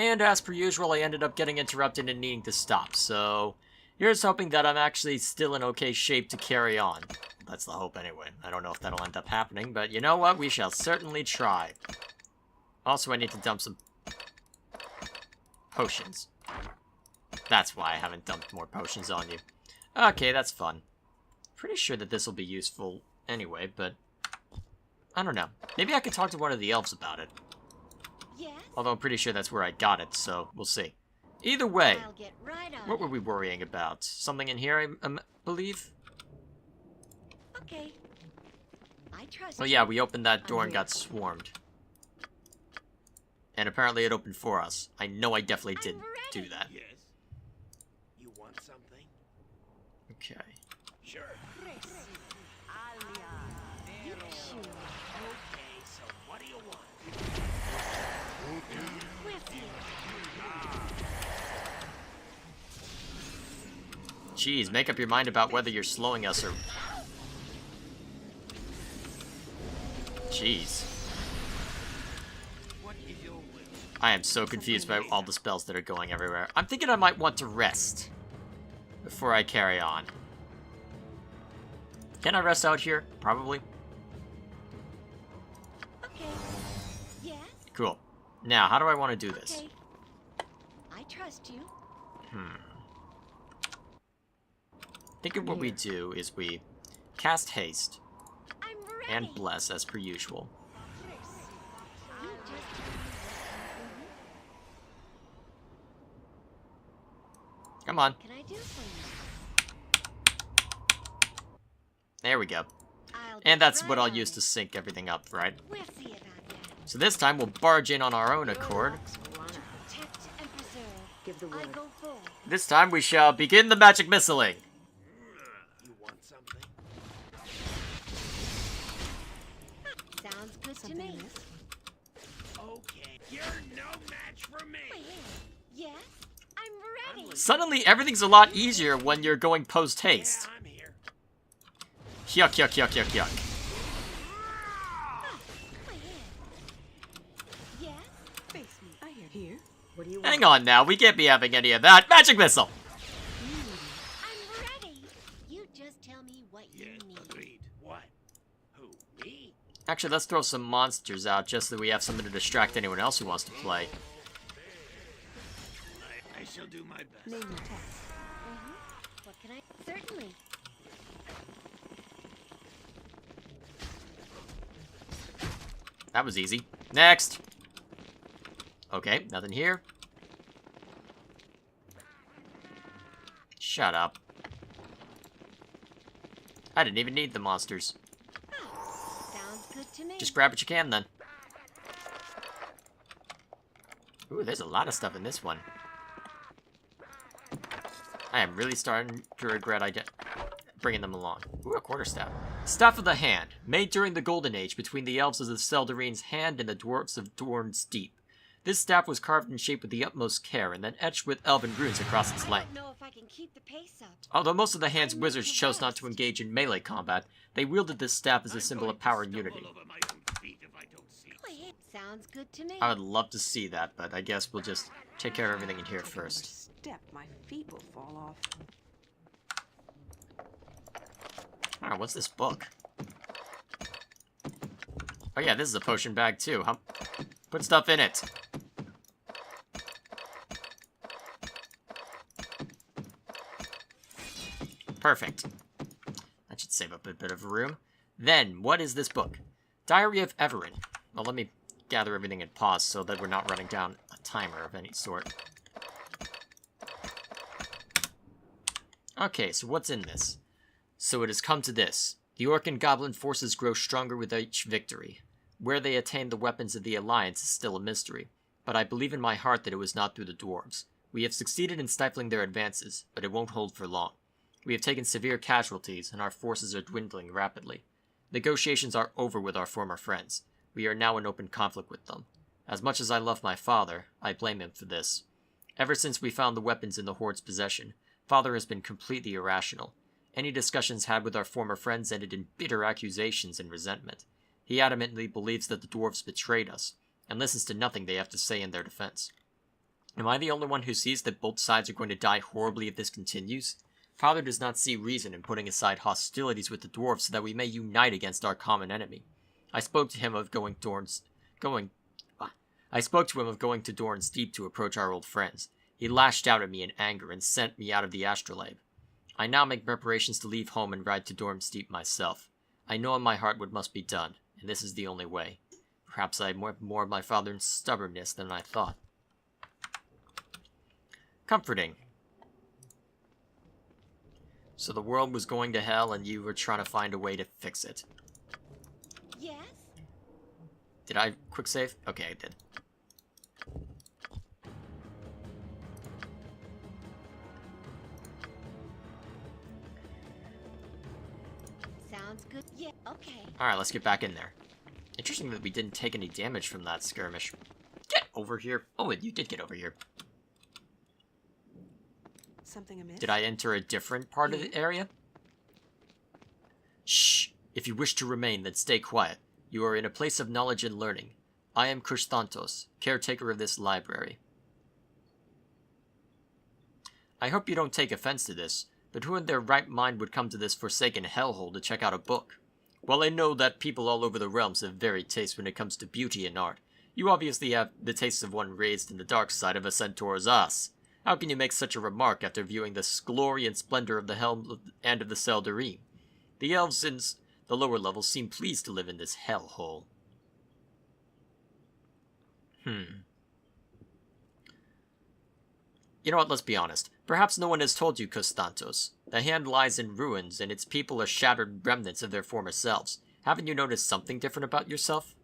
And as per usual, I ended up getting interrupted and needing to stop, so here's hoping that I'm actually still in okay shape to carry on. That's the hope anyway. I don't know if that'll end up happening, but you know what? We shall certainly try. Also, I need to dump some potions. That's why I haven't dumped more potions on you. Okay, that's fun. Pretty sure that this will be useful anyway, but I don't know. Maybe I could talk to one of the elves about it. Yes? Although I'm pretty sure that's where I got it, so we'll see. Either way, I'll get right on what were it. we worrying about? Something in here, I believe? Okay. I trust Oh you. yeah, we opened that door I'm and here. got swarmed. And apparently it opened for us. I know I definitely did do ready. that. Yes. You want something? Okay. Sure. You shoot. Okay, so what do you want? With you. Jeez, make up your mind about whether you're slowing us or... Jeez. What is your will? I am so confused by all the spells that are going everywhere. I'm thinking I might want to rest before I carry on. Can I rest out here? Probably. Okay. Yes? Cool. Now, how do I want to do this? Okay. I trust you. Thinking what we do is we cast haste I'm ready. and bless as per usual. You just Come on. Can I do for you? There we go. I'll And get that's right what I'll on use it. to sync everything up, right? We'll see about that. So this time we'll barge in on our own accord. To protect and preserve. Give the I word. go full. This time we shall begin the magic missiling. You want something? Sounds good to Something me. amiss? Okay. You're no match for me. Wait, yes? I'm ready. Suddenly everything's a lot easier when you're going post-haste. Yeah, I'm here. Yuck, yuck, yuck, yuck, yuck. Yes? Face me. I hear. Here. What do you want? Hang on now, we can't be having any of that. Magic missile! I'm ready. You just tell me what you Yes, need. agreed. What? Who? Me? Actually, let's throw some monsters out just so that we have something to distract anyone else who wants to play. I shall do my best. Name your task. What can I? Certainly. That was easy. Next! Okay, nothing here. Shut up. I didn't even need the monsters. Sounds good to me. Just grab what you can, then. Ooh, there's a lot of stuff in this one. I am really starting to regret bringing them along. Ooh, a quarterstaff. Staff of the Hand. Made during the Golden Age between the elves of the Seldarene's Hand and the dwarfs of Dorne's Deep. This staff was carved and shaped with the utmost care and then etched with elven runes across its I length. don't know if I can keep the pace up. Although most of the Hand's wizards chose not to engage in melee combat, they wielded this staff as a I'm symbol going of power to and unity. stumble over my own feet if I don't see. Wait, sounds good to me. I would love to see that, but I guess we'll just take care of everything in here first. Step. My feet will fall off. Alright, what's this book? Oh yeah, this is a potion bag too. Huh? Put stuff in it. Perfect. That should save up a bit of room. Then, what is this book? Diary of Everyn. Well, let me gather everything and pause so that we're not running down a timer of any sort. Okay, so what's in this? So it has come to this. The Orc and Goblin forces grow stronger with each victory. Where they attained the weapons of the Alliance is still a mystery, but I believe in my heart that it was not through the dwarves. We have succeeded in stifling their advances, but it won't hold for long. We have taken severe casualties, and our forces are dwindling rapidly. Negotiations are over with our former friends. We are now in open conflict with them. As much as I love my father, I blame him for this. Ever since we found the weapons in the Horde's possession, Father has been completely irrational. Any discussions had with our former friends ended in bitter accusations and resentment. He adamantly believes that the dwarves betrayed us, and listens to nothing they have to say in their defense. Am I the only one who sees that both sides are going to die horribly if this continues? Father does not see reason in putting aside hostilities with the dwarves so that we may unite against our common enemy. I spoke to him of going to Dorn's Deep to approach our old friends. He lashed out at me in anger and sent me out of the astrolabe. I now make preparations to leave home and ride to Dorn's Deep myself. I know in my heart what must be done, and this is the only way. Perhaps I have more of my father's stubbornness than I thought. Comforting. So the world was going to hell and you were trying to find a way to fix it. Yes? Did I quick save? Okay, I did. Sounds good. Yeah, okay. Alright, let's get back in there. Interesting that we didn't take any damage from that skirmish. Get over here. Oh, you did get over here. Something amiss? Did I enter a different part of the area? Shh! If you wish to remain, then stay quiet. You are in a place of knowledge and learning. I am Kristantos, caretaker of this library. I hope you don't take offense to this, but who in their right mind would come to this forsaken hellhole to check out a book? Well, I know that people all over the realms have varied tastes when it comes to beauty and art. You obviously have the taste of one raised in the dark side of a centaur's ass. How can you make such a remark after viewing the glory and splendor of the helm and of the Seldarim? The elves in the lower levels seem pleased to live in this hellhole. You know what, let's be honest. Perhaps no one has told you, Konstantos. The hand lies in ruins, and its people are shattered remnants of their former selves. Haven't you noticed something different about yourself?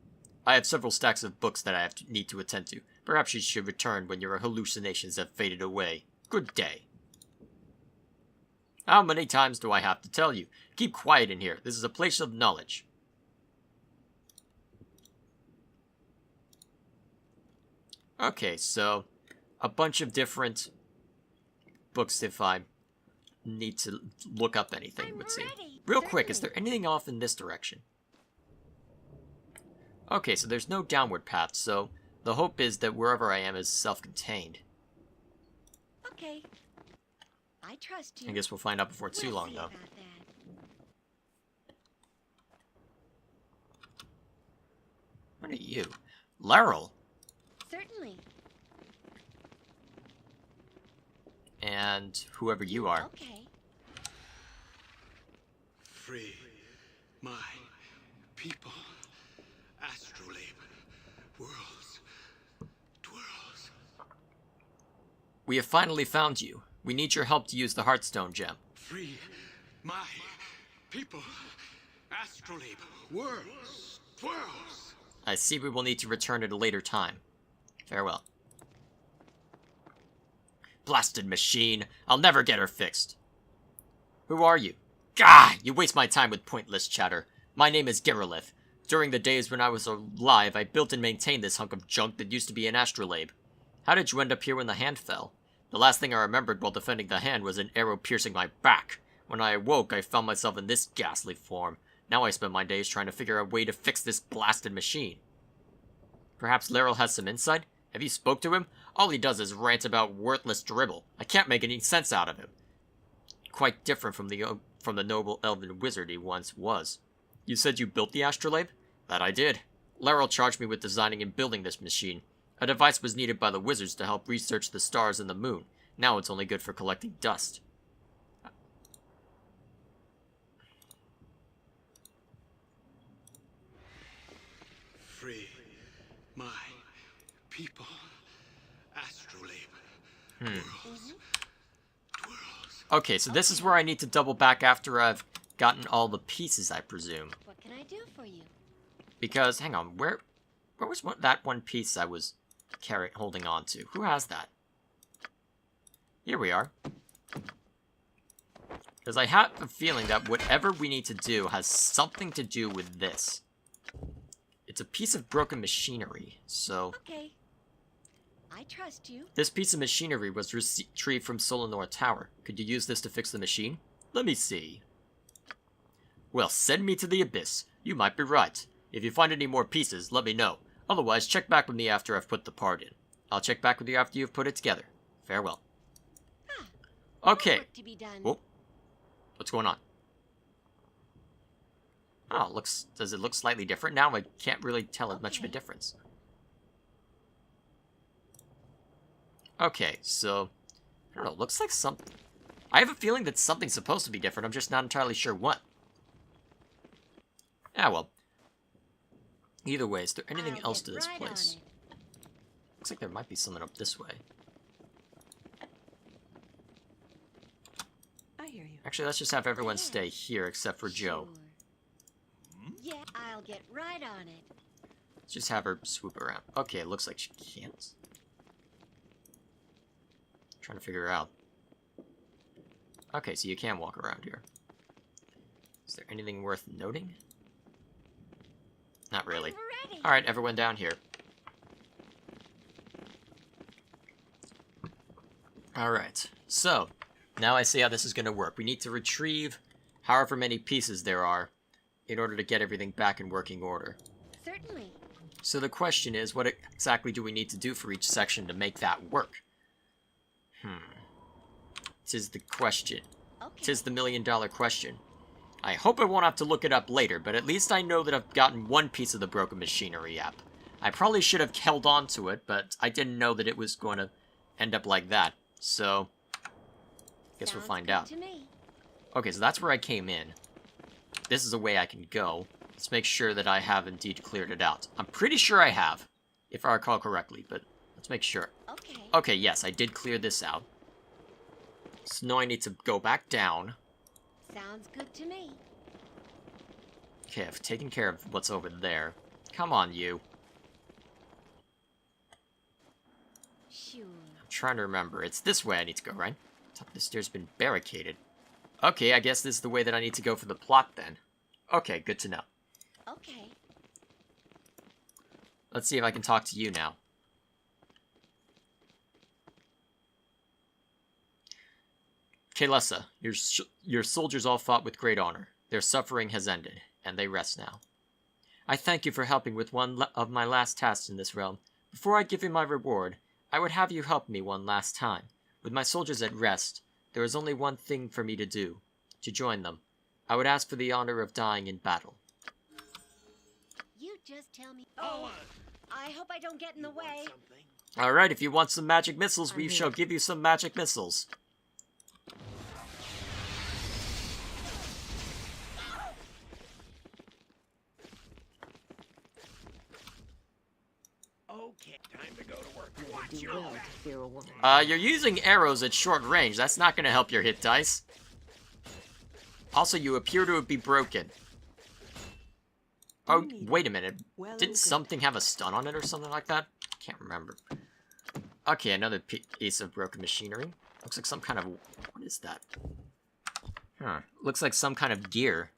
I have several stacks of books that I need to attend to. Perhaps you should return when your hallucinations have faded away. Good day. How many times do I have to tell you? Keep quiet in here. This is a place of knowledge. Okay, so a bunch of different books if I need to look up anything, it would seem. Real quick, is there anything off in this direction? Okay, so there's no downward path, so the hope is that wherever I am is self-contained. Okay. I trust you. I guess we'll find out before too long, though. About that. What are you? Laryl? Certainly. And whoever you are. Okay. Free my people. Astrolabe. Worlds. Twirls. We have finally found you. We need your help to use the Heartstone gem. Free my people. Astrolabe. Worlds. Twirls. I see we will need to return at a later time. Farewell. Blasted machine. I'll never get her fixed. Who are you? Gah! You waste my time with pointless chatter. My name is Geralith. During the days when I was alive, I built and maintained this hunk of junk that used to be an astrolabe. How did you end up here when the hand fell? The last thing I remembered while defending the hand was an arrow piercing my back. When I awoke, I found myself in this ghastly form. Now I spend my days trying to figure out a way to fix this blasted machine. Perhaps Laryl has some insight? Have you spoke to him? All he does is rant about worthless dribble. I can't make any sense out of him. Quite different from the noble elven wizard he once was. You said you built the astrolabe? That I did. Laryl charged me with designing and building this machine. A device was needed by the wizards to help research the stars and the moon. Now it's only good for collecting dust. Free my people. Astrolabe. Worlds. Twirls. Okay, so this is where I need to double back after I've gotten all the pieces, I presume. What can I do for you? Because, hang on, where was that one piece I was holding on to? Who has that? Here we are. Because I have a feeling that whatever we need to do has something to do with this. It's a piece of broken machinery, so... Okay. I trust you. This piece of machinery was retrieved from Solanor Tower. Could you use this to fix the machine? Let me see. Well, send me to the abyss. You might be right. If you find any more pieces, let me know. Otherwise, check back with me after I've put the part in. I'll check back with you after you've put it together. Farewell. More Okay. work to be done. Whoa. What's going on? Oh, does it look slightly different now? I can't really tell much of a difference. Okay, so I don't know, looks like I have a feeling that something's supposed to be different, I'm just not entirely sure what. Ah, well. Either way, is there anything I'll else get to this right on place? it. Looks like there might be something up this way. I hear you. Actually, let's just have everyone stay here except for Joe. Sure. Yeah, I'll get right on it. Let's just have her swoop around. Okay, it looks like she can't. Trying to figure her out. Okay, so you can walk around here. Is there anything worth noting? Not really. I'm ready. Alright, everyone down here. Alright, so, now I see how this is going to work. We need to retrieve however many pieces there are in order to get everything back in working order. Certainly. So the question is, what exactly do we need to do for each section to make that work? Tis the question. Okay. Tis the million-dollar question. I hope I won't have to look it up later, but at least I know that I've gotten one piece of the Broken Machinery app. I probably should have held on to it, but I didn't know that it was going to end up like that. So, guess we'll Sounds find good out. to me. Okay, so that's where I came in. This is a way I can go. Let's make sure that I have indeed cleared it out. I'm pretty sure I have, if I recall correctly, but let's make sure. Okay. Okay, yes, I did clear this out. So now I need to go back down. Sounds good to me. Okay, I've taken care of what's over there. Come on, you. Sure. I'm trying to remember. It's this way I need to go, right? Top of the stairs has been barricaded. Okay, I guess this is the way that I need to go for the plot then. Okay, good to know. Okay. Let's see if I can talk to you now. Kaylessa, your soldiers all fought with great honor. Their suffering has ended, and they rest now. I thank you for helping with one of my last tasks in this realm. Before I give you my reward, I would have you help me one last time. With my soldiers at rest, there is only one thing for me to do, to join them. I would ask for the honor of dying in battle. You just tell me. Hold on. I hope I don't get in the Want way. something? Alright, if you want some magic missiles, we I'm shall here. give you some magic missiles. Okay, time to go to work. Watch Do your well back. to fear a woman. You're using arrows at short range. That's not going to help your hit dice. Also, you appear to be broken. Oh, wait a minute. Well and Didn't good. something have a stun on it or something like that? Can't remember. Okay, another piece of broken machinery. Looks like some kind of... What is that? Huh. Looks like some kind of gear.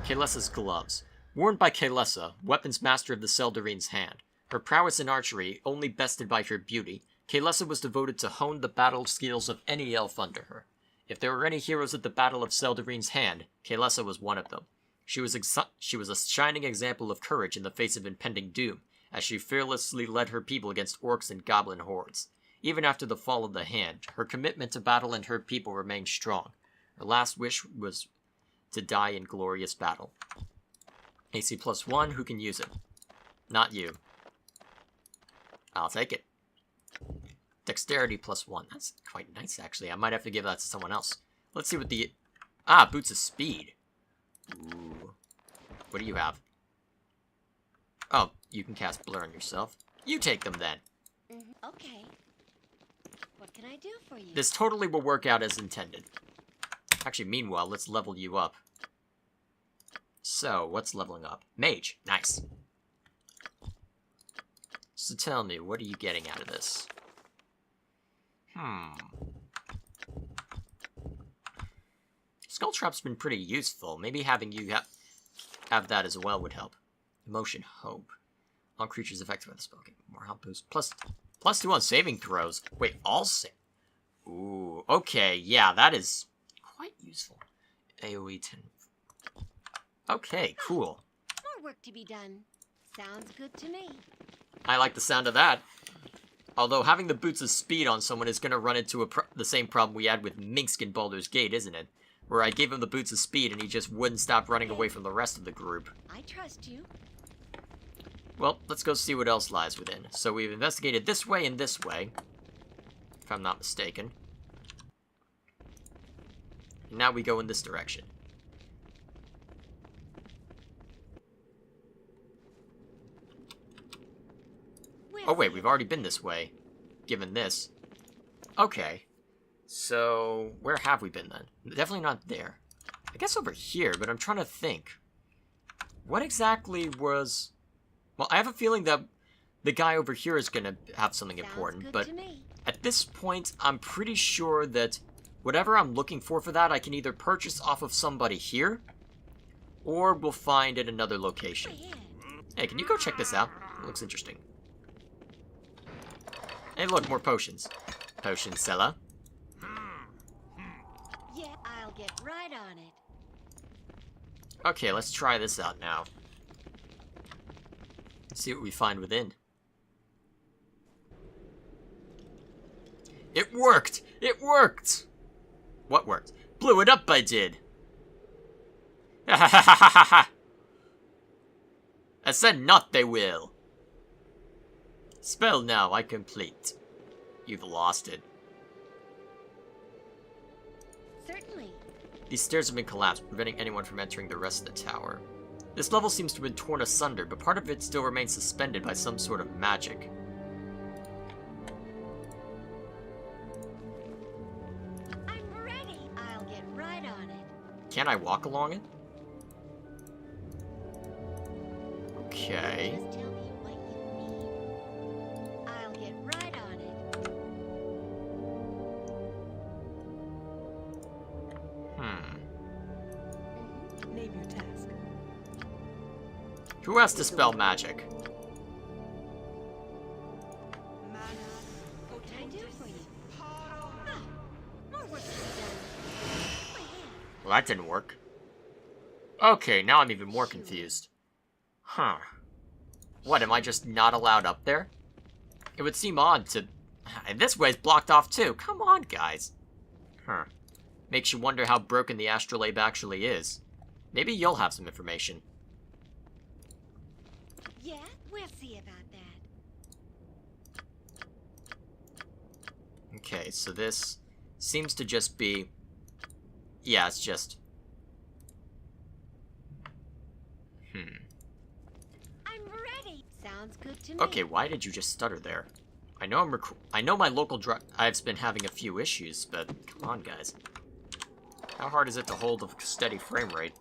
Kaylessa's gloves. Worn by Kaylessa, weapons master of the Seldarine's hand. Her prowess in archery, only bested by her beauty, Kaylessa was devoted to hone the battle skills of any elf under her. If there were any heroes at the Battle of Seldarine's hand, Kaylessa was one of them. She was a shining example of courage in the face of impending doom, as she fearlessly led her people against orcs and goblin hordes. Even after the fall of the Hand, her commitment to battle and her people remained strong. Her last wish was to die in glorious battle. AC +1, who can use it? Not you. I'll take it. Dexterity +1. That's quite nice, actually. I might have to give that to someone else. Let's see what the... Ah, Boots of Speed. Ooh. What do you have? Oh, you can cast Blur on yourself. You take them, then. Okay. What can I do for you? This totally will work out as intended. Actually, meanwhile, let's level you up. So, what's leveling up? Mage. Nice. So tell me, what are you getting out of this? Skull Trap's been pretty useful. Maybe having you have that as well would help. Emotion Hope. All creatures affected by the spell get more health boost. Plus 2 on saving throws. Wait, all save. Ooh, okay, yeah, that is quite useful. AoE 10. Okay, cool. More work to be done. Sounds good to me. I like the sound of that. Although having the boots of speed on someone is going to run into the same problem we had with Minsk in Baldur's Gate, isn't it? Where I gave him the boots of speed and he just wouldn't stop running away from the rest of the group. I trust you. Well, let's go see what else lies within. So we've investigated this way and this way, if I'm not mistaken. And now we go in this direction. Oh wait, we've already been this way, given this. Okay. So, where have we been then? Definitely not there. I guess over here, but I'm trying to think. What exactly was... Well, I have a feeling that the guy over here is going to have something important, but at this point, I'm pretty sure that whatever I'm looking for that, I can either purchase off of somebody here, or we'll find at another location. Hey, can you go check this out? It looks interesting. Hey, look, more potions. Potion seller. Yeah, I'll get right on it. Okay, let's try this out now. See what we find within. It worked! It worked! What worked? Blew it up, I did! Ha ha ha ha ha ha! I said not they will! Spell now, I complete. You've lost it. Certainly. These stairs have been collapsed, preventing anyone from entering the rest of the tower. This level seems to have been torn asunder, but part of it still remains suspended by some sort of magic. I'm ready. I'll get right on it. Can I walk along it? Okay. Just tell me what you need. I'll get right on it. Name your task. Who has to spell magic? What can I do for you? Ah, more work to be done. Go ahead. Well, that didn't work. Okay, now I'm even more confused. Huh. What, am I just not allowed up there? It would seem odd to... And this way's blocked off too. Come on, guys. Huh. Makes you wonder how broken the astrolabe actually is. Maybe you'll have some information. Yeah, we'll see about that. Okay, so this seems to just be... Yeah, it's just... I'm ready. Sounds good to me. Okay, why did you just stutter there? I know I know my local drive's been having a few issues, but come on, guys. How hard is it to hold a steady frame rate?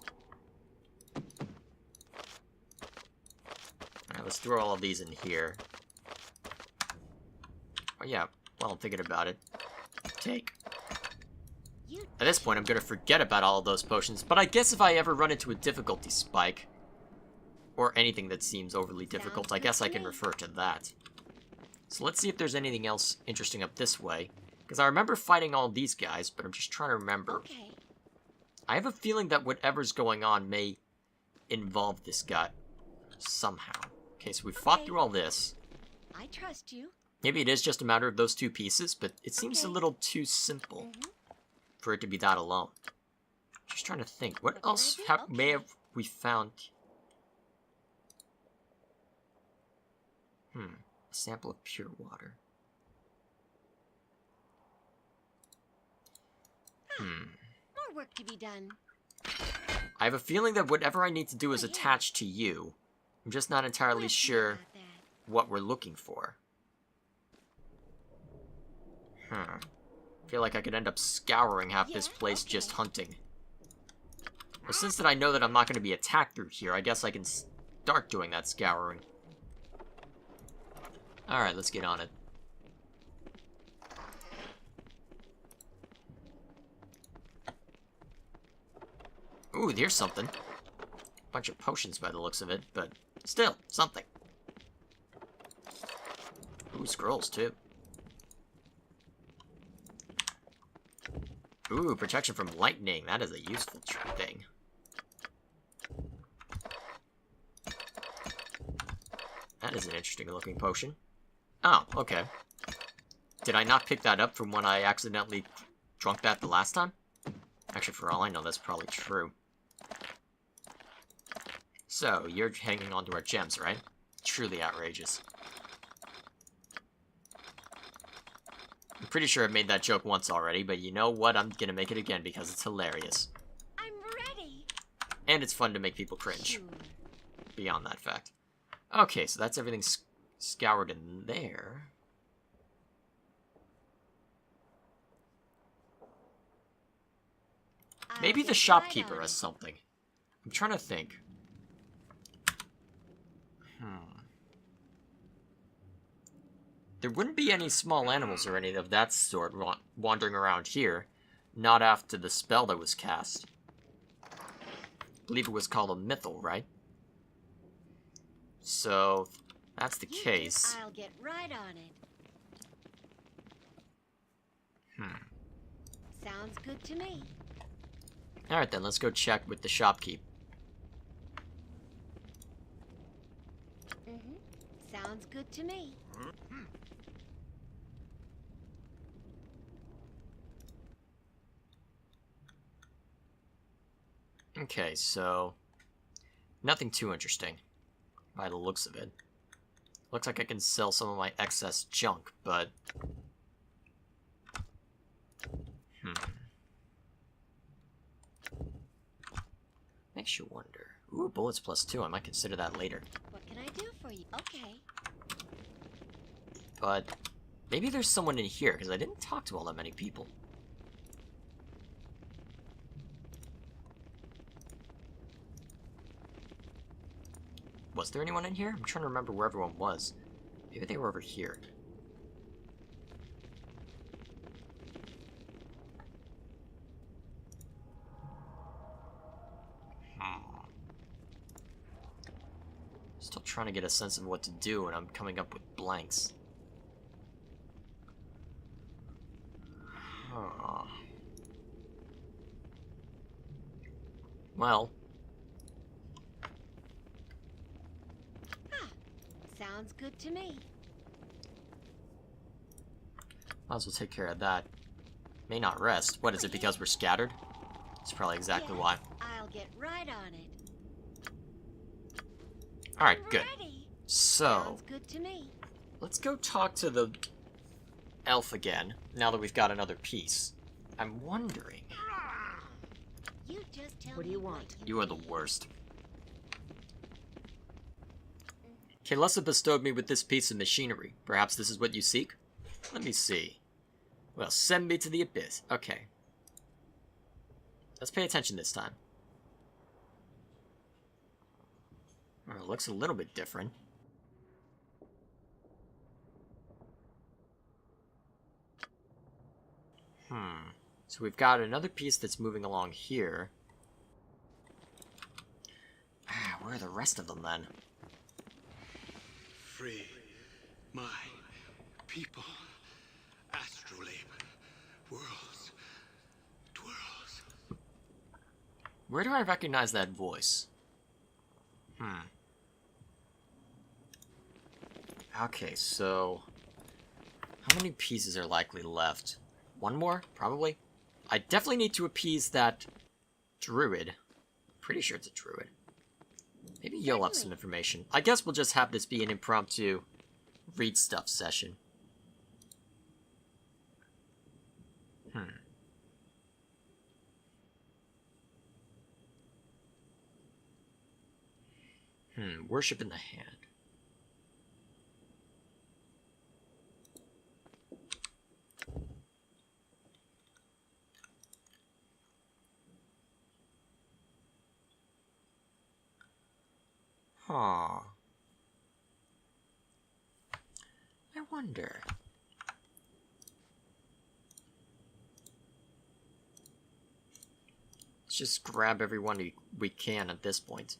Alright, let's throw all of these in here. Oh yeah, well, I'm thinking about it. Take. You At this point, I'm gonna forget about all of those potions, but I guess if I ever run into a difficulty spike, or anything that seems overly difficult, I guess I can refer to that. So let's see if there's anything else interesting up this way. Because I remember fighting all these guys, but I'm just trying to remember. okay? I have a feeling that whatever's going on may involve this guy somehow. Okay, so we fought through all this. I trust you. Maybe it is just a matter of those two pieces, but it seems a Okay. little too simple for it to be that alone. Just trying to think. What else may have we found? A sample of pure water. More work to be done. I have a feeling that whatever I need to do is attached to you. I'm just not entirely We'll see sure about that. what we're looking for. I feel like I could end up scouring half this place just hunting. Well, since that I know that I'm not going to be attacked through here, I guess I can start doing that scouring. Alright, let's get on it. Ooh, there's something. Bunch of potions by the looks of it, but still, something. Ooh, scrolls too. Ooh, protection from lightning. That is a useful thing. That is an interesting looking potion. Oh, okay. Did I not pick that up from when I accidentally drunk that the last time? Actually, for all I know, that's probably true. So, you're hanging on to our gems, right? Truly outrageous. I'm pretty sure I've made that joke once already, but you know what? I'm gonna make it again because it's hilarious. I'm ready. And it's fun to make people cringe. Sure. Beyond that fact. Okay, so that's everything scoured in there. Maybe the shopkeeper has something. I'm trying to think. There wouldn't be any small animals or any of that sort wandering around here. Not after the spell that was cast. I believe it was called a mythal, right? So, that's the case. I'll get right on it. Sounds good to me. Alright then, let's go check with the shopkeep. Sounds good to me. Okay, so... nothing too interesting, by the looks of it. Looks like I can sell some of my excess junk, but... Makes you wonder. Ooh, bullets +2, I might consider that later. What can I do for you? Okay. But... maybe there's someone in here, because I didn't talk to all that many people. Was there anyone in here? I'm trying to remember where everyone was. Maybe they were over here. Still trying to get a sense of what to do, and I'm coming up with blanks. Well... Sounds good to me. Might as well take care of that. May not rest. What, is it because we're scattered? That's probably exactly why. I'll get right on it. Alright, I'm good. ready. So, Sounds good to me. let's go talk to the elf again, now that we've got another piece. I'm wondering... You just tell What do me you want? You are the worst. Kaelessa bestowed me with this piece of machinery. Perhaps this is what you seek? Let me see. Well, send me to the abyss. Okay. Let's pay attention this time. Well, it looks a little bit different. So we've got another piece that's moving along here. Where are the rest of them then? Free my people. Astrolabe. Worlds. Twirls. Where do I recognize that voice? Okay, so... how many pieces are likely left? One more? Probably? I definitely need to appease that druid. Pretty sure it's a druid. Maybe you'll have some information. I guess we'll just have this be an impromptu read stuff session. Worship in the hand. I wonder. Let's just grab everyone we can at this point.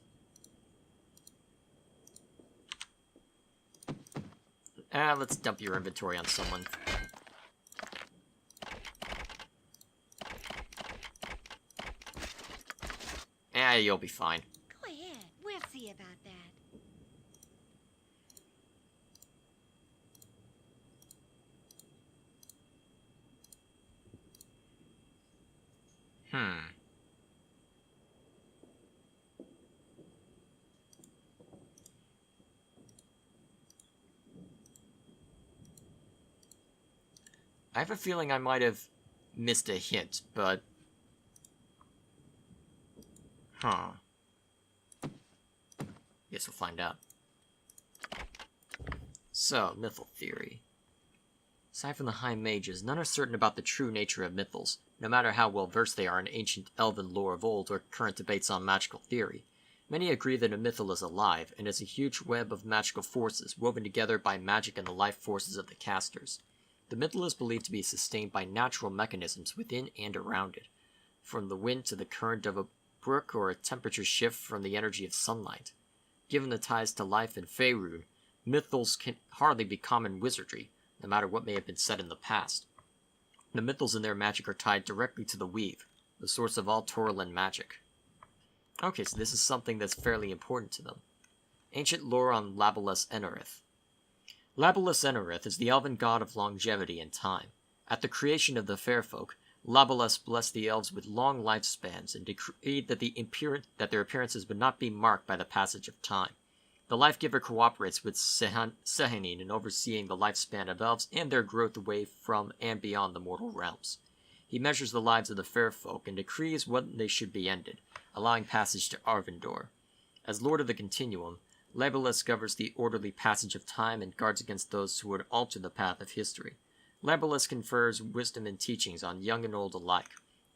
Let's dump your inventory on someone. You'll be fine. Go ahead. We'll see about that. I have a feeling I might have missed a hint, but... Huh. Guess we'll find out. So, mythal theory. Aside from the High Mages, none are certain about the true nature of mythals, no matter how well versed they are in ancient elven lore of old or current debates on magical theory. Many agree that a mythal is alive, and is a huge web of magical forces woven together by magic and the life forces of the casters. The mythal is believed to be sustained by natural mechanisms within and around it, from the wind to the current of a brook or a temperature shift from the energy of sunlight. Given the ties to life in Faerun, mythals can hardly be common wizardry, no matter what may have been said in the past. The mythals and their magic are tied directly to the weave, the source of all Torlin magic. Okay, so this is something that's fairly important to them. Ancient lore on Labalus Enarith. Labalus Enarith is the elven god of longevity and time. At the creation of the fair folk, Labalus blessed the elves with long lifespans and decreed that their appearances would not be marked by the passage of time. The Life-Giver cooperates with Sehanin in overseeing the lifespan of elves and their growth away from and beyond the mortal realms. He measures the lives of the fair folk and decrees when they should be ended, allowing passage to Arvindor. As Lord of the Continuum, Labalus governs the orderly passage of time and guards against those who would alter the path of history. Labalus confers wisdom and teachings on young and old alike,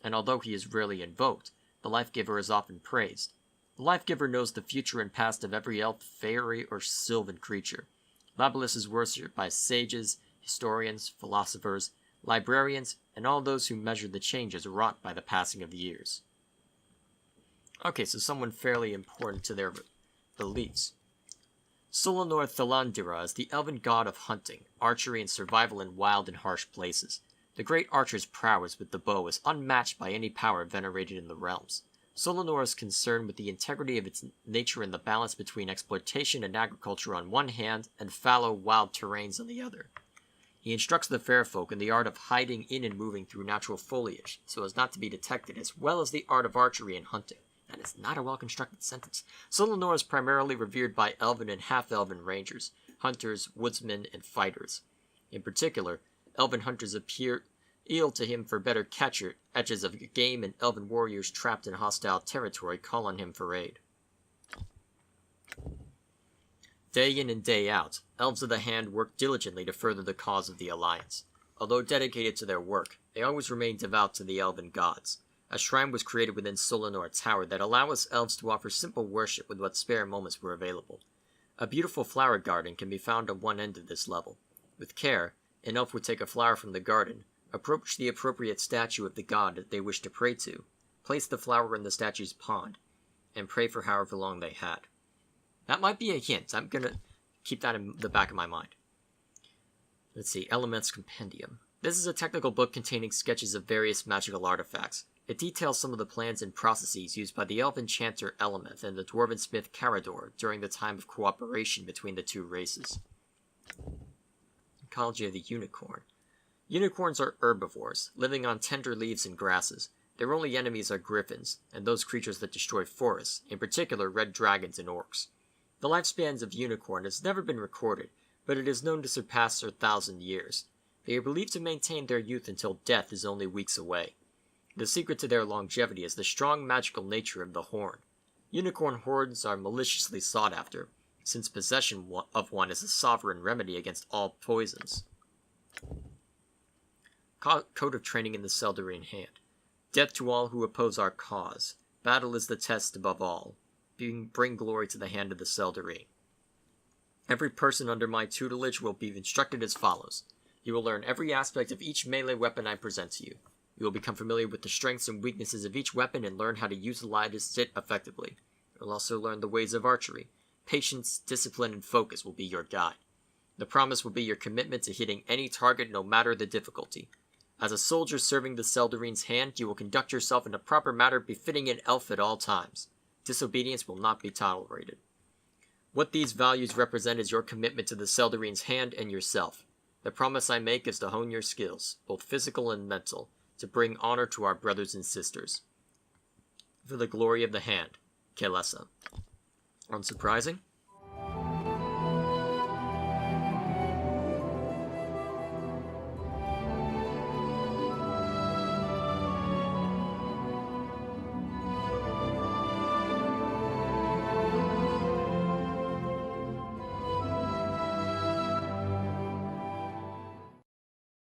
and although he is rarely invoked, the Life-Giver is often praised. The Life-Giver knows the future and past of every elf, fairy, or sylvan creature. Labalus is worshipped by sages, historians, philosophers, librarians, and all those who measure the changes wrought by the passing of years. Okay, so someone fairly important to their beliefs. Solanor Thalandira is the elven god of hunting, archery, and survival in wild and harsh places. The great archer's prowess with the bow is unmatched by any power venerated in the realms. Solanor is concerned with the integrity of its nature and the balance between exploitation and agriculture on one hand and fallow, wild terrains on the other. He instructs the fair folk in the art of hiding in and moving through natural foliage, so as not to be detected, as well as the art of archery and hunting. That is not a well-constructed sentence. Solanor is primarily revered by elven and half-elven rangers, hunters, woodsmen, and fighters. In particular, elven hunters appeal to him for better catches of game, and elven warriors trapped in hostile territory call on him for aid. Day in and day out, Elves of the Hand work diligently to further the cause of the Alliance. Although dedicated to their work, they always remain devout to the elven gods. A shrine was created within Solanor Tower that allowed us elves to offer simple worship with what spare moments were available. A beautiful flower garden can be found on one end of this level. With care, an elf would take a flower from the garden, approach the appropriate statue of the god that they wish to pray to, place the flower in the statue's pond, and pray for however long they had. That might be a hint. I'm going to keep that in the back of my mind. Let's see, Element's Compendium. This is a technical book containing sketches of various magical artifacts. It details some of the plans and processes used by the elf enchanter Element and the dwarven smith Carador during the time of cooperation between the two races. Ecology of the Unicorn. Unicorns are herbivores, living on tender leaves and grasses. Their only enemies are griffins, and those creatures that destroy forests, in particular red dragons and orcs. The lifespans of unicorn has never been recorded, but it is known to surpass 1,000 years. They are believed to maintain their youth until death is only weeks away. The secret to their longevity is the strong magical nature of the horn. Unicorn horns are maliciously sought after, since possession of one is a sovereign remedy against all poisons. Code of Training in the Seldarine Hand. Death to all who oppose our cause. Battle is the test above all. Bring glory to the hand of the Seldarine. Every person under my tutelage will be instructed as follows. You will learn every aspect of each melee weapon I present to you. You will become familiar with the strengths and weaknesses of each weapon and learn how to utilize it effectively. You will also learn the ways of archery. Patience, discipline, and focus will be your guide. The promise will be your commitment to hitting any target no matter the difficulty. As a soldier serving the Seldarine's hand, you will conduct yourself in a proper manner befitting an elf at all times. Disobedience will not be tolerated. What these values represent is your commitment to the Seldarine's hand and yourself. The promise I make is to hone your skills, both physical and mental, to bring honor to our brothers and sisters. for the glory of the hand, Kelessa. Unsurprising?